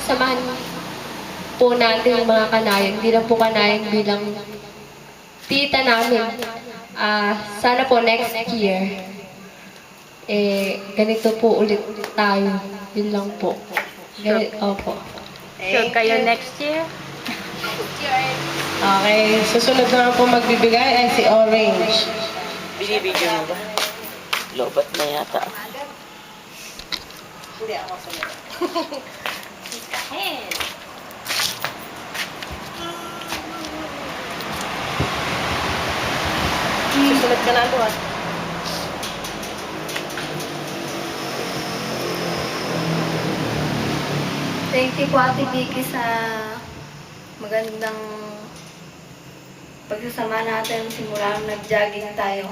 samahan po natin yung mga kanayon. Hindi lang po kanayon bilang tita namin. Sana po next year, ganito po ulit tayo. Yun lang po. Opo. Sure kayo next year? Okay, susunod na po magbibigay ay si Orange. Binibigyan mo ba? Lobat na yata. Hindi ako sunod. Susunod ka na ito ah. Thank you po Ate Vicky sa magandang pagsasama natin simula nung nag-jogging tayo.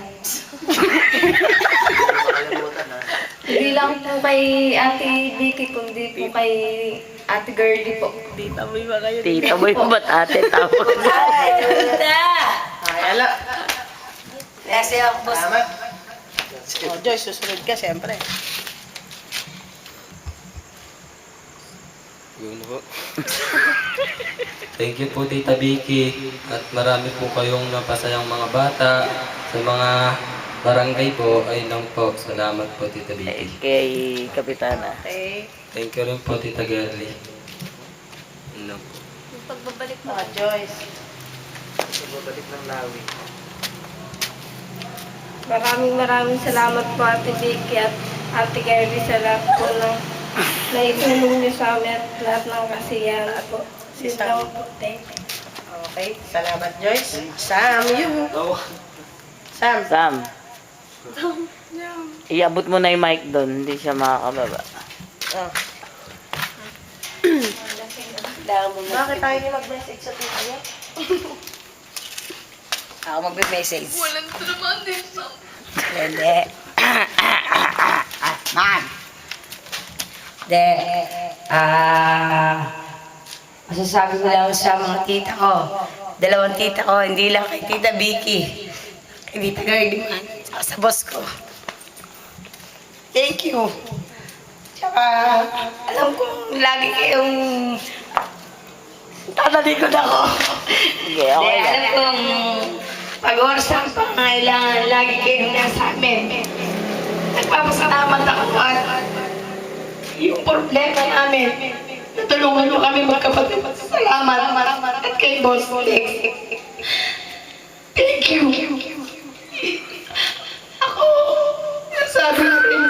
Hindi lang po kay Ate Vicky, kundi po kay Ate Girlie po. Tita mo ba kayo? Tita mo yung ba't ate tapos? Ay, hello. Kasi ako boss. Salamat. Oh, Joyce, susunod ka siyempre. Yun po. Thank you po Tita Vicky at marami po kayong napasayang mga bata sa mga barangay po. Ayun lang po. Salamat po Tita Vicky. Kay Kapitana. Okay. Thank you rin po Tita Girlie. Yun lang po. Pagbabalik mo. Joyce. Babalik ng lawi. Maraming salamat po Ate Vicky at Ate Girlie sa lahat po ng naitulong niyo sa amin at lahat ng kasiyahan po. Silang po, thank you. Okay, salamat Joyce. Sam, you. Sam. Sam. Iabot mo na yung mic doon. Hindi siya makakababa. Oh. Bakit tayo hindi mag-message sa tita niya? Ako magbe-message. Walang trabaho din sa... Hindi. Man. Hindi. Masasabi ko lang sa mga tita ko. Dalawang tita ko, hindi lang kay Tita Vicky. Kay Tita Girlie man. Saka sa boss ko. Thank you. Tsaka, alam kong lagi kayong tatalikod ako. Okay, okay. Alam kong pag-oras ng pangailangan, lagi kayong nasa amin. Nagpapasalamat ako at yung problema namin, natulungan nyo kami magkapatid. Salamat. At kay Boss Lex. Thank you. Ako, nasabi ko rin.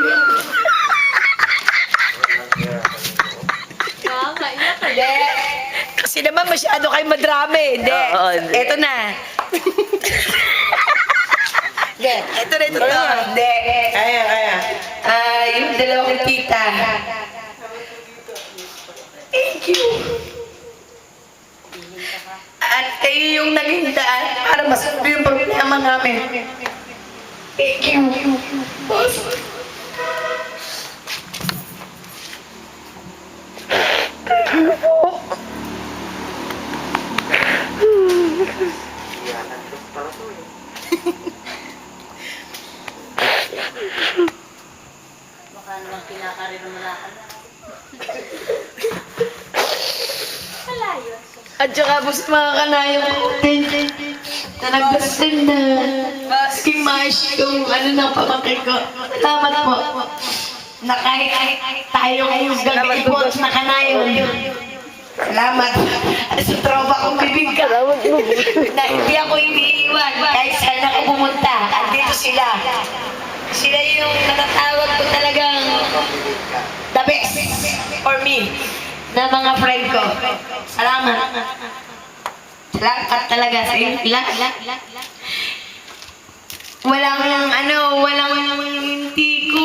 Nakakaiyak ka. Hindi. Kasi naman masyado kayo madrami. Hindi. Eto na. Hindi. Ito na ito. Hindi. Kaya. Yung dalawang tita. Thank you. At kayo yung naging daan para masabi yung problema namin. Thank you. Boss. Baka naman kinakarin mo na ka na. Malayo. At saka boss mga kanayang content na nagdasin na asking mash yung ano ng pamangkin ko. Salamat po. Na kahit tayo ngayong gabi-ibot na kanayon. Salamat. At sa tropa kong bibigka. Na hindi ako iniiwan. Kahit saan ako pumunta. Andito sila. Sila yung natatawag ko talagang the best for me na mga friend ko. Salamat. Salamat talaga sa inyo. Walang hindi ko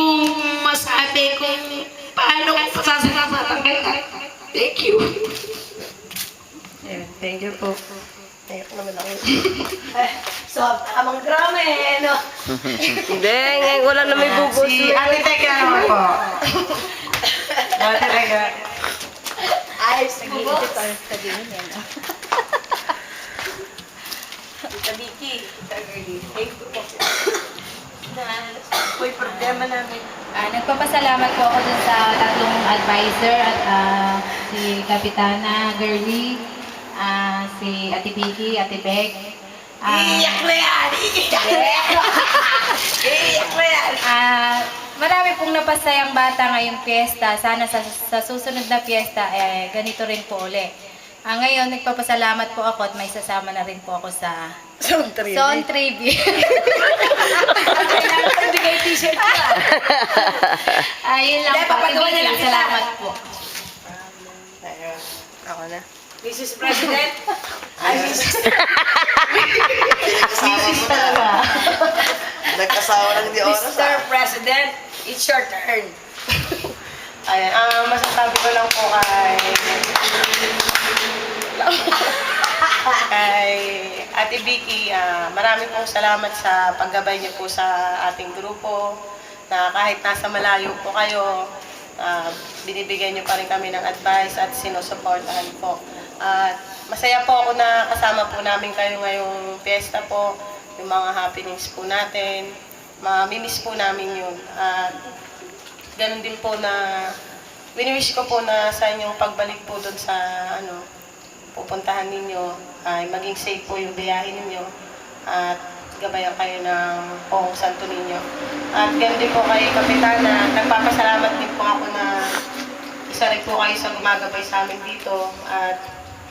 masabi kung paano ko pasasasabi kita. Thank you. Thank you po. Thank you naman ako. So, amang drama no? Hindi, ngayon ko lang na may bubos. Si Ate Teka naman po. Ate Teka. Ayos, nag-iisip tayo sa din yan. Tita Vicky, Tita Girlie, thank you po. May problema namin. Nagpapasalamat po ako dun sa tatlong advisor at si si Kapitana Girlie, si Ate Vicky, Ate Beg. Iiyak na yan! Iiyak na yan! Iiyak na yan! Marami pong napasayang bata ngayong piyesta. Sana sa susunod na piyesta, ganito rin po uli. Ngayon, nagpapasalamat po ako at may sasama na rin po ako sa Sound trip. Son Trivia. Kailangan ko bigay t-shirt ko Ayun lang Hindi, po. papagawa na lang kita. Salamat po. Ayun. Ako na. Mrs. President. Ay, Mrs. Misis talaga. Nagkasawa lang di oras. Mr. President, it's your turn. Ayan, masasabi ko lang po kay Ate Vicky, marami pong salamat sa paggabay niyo po sa ating grupo, na kahit nasa malayo po kayo, binibigyan niyo pa rin kami ng advice at sinusuportahan po. At masaya po ako na kasama po namin kayo ngayong fiesta po, yung mga happenings po natin, mamimiss po namin yun. At ganun din po na wini-wish ko po na sa inyong pagbalik po doon sa pupuntahan ninyo ay maging safe po yung biyahe ninyo at gabayan kayo ng Poong Santo ninyo. At ganun din po kay Kapitana, nagpapasalamat din po ako na isa rin po kayo sa gumagabay sa amin dito at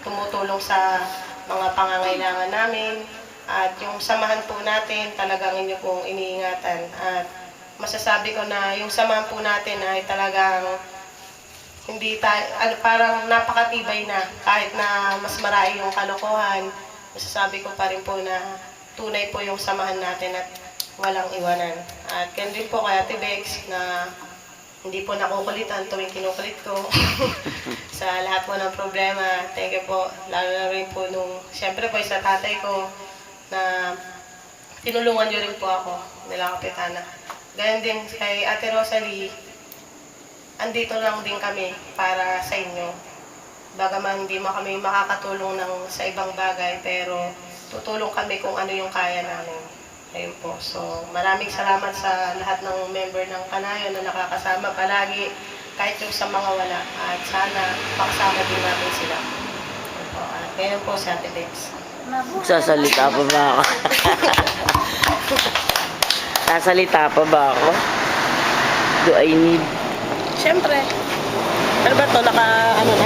tumutulong sa mga pangangailangan namin at yung samahan po natin talagang inyo pong iniingatan at masasabi ko na yung samahan po natin ay talagang hindi parang napakatibay na kahit na mas marami yung kalokohan, masasabi ko pa rin po na tunay po yung samahan natin at walang iwanan. At ganun din po kay Ate Bex na hindi po nakukulitan tuwing kinukulit ko sa lahat po ng problema. Thank you po, lalo na rin po siyempre po sa tatay ko na tinulungan niyo rin po ako nila Kapitana. Ganun din kay Ate Rosalie, andito lang din kami para sa inyo. Bagaman hindi mo kami makakatulong sa ibang bagay, pero tutulong kami kung ano yung kaya namin. Ayun po. So, maraming salamat sa lahat ng member ng Kanayon na nakakasama palagi, kahit yung sa mga wala. At sana makasama din natin sila. Ayun po. At ngayon po si Ate Bex. Sasalita pa ba ako? Sasalita pa ba ako? Do I need? Siyempre. Ano ba to? Naka ano na?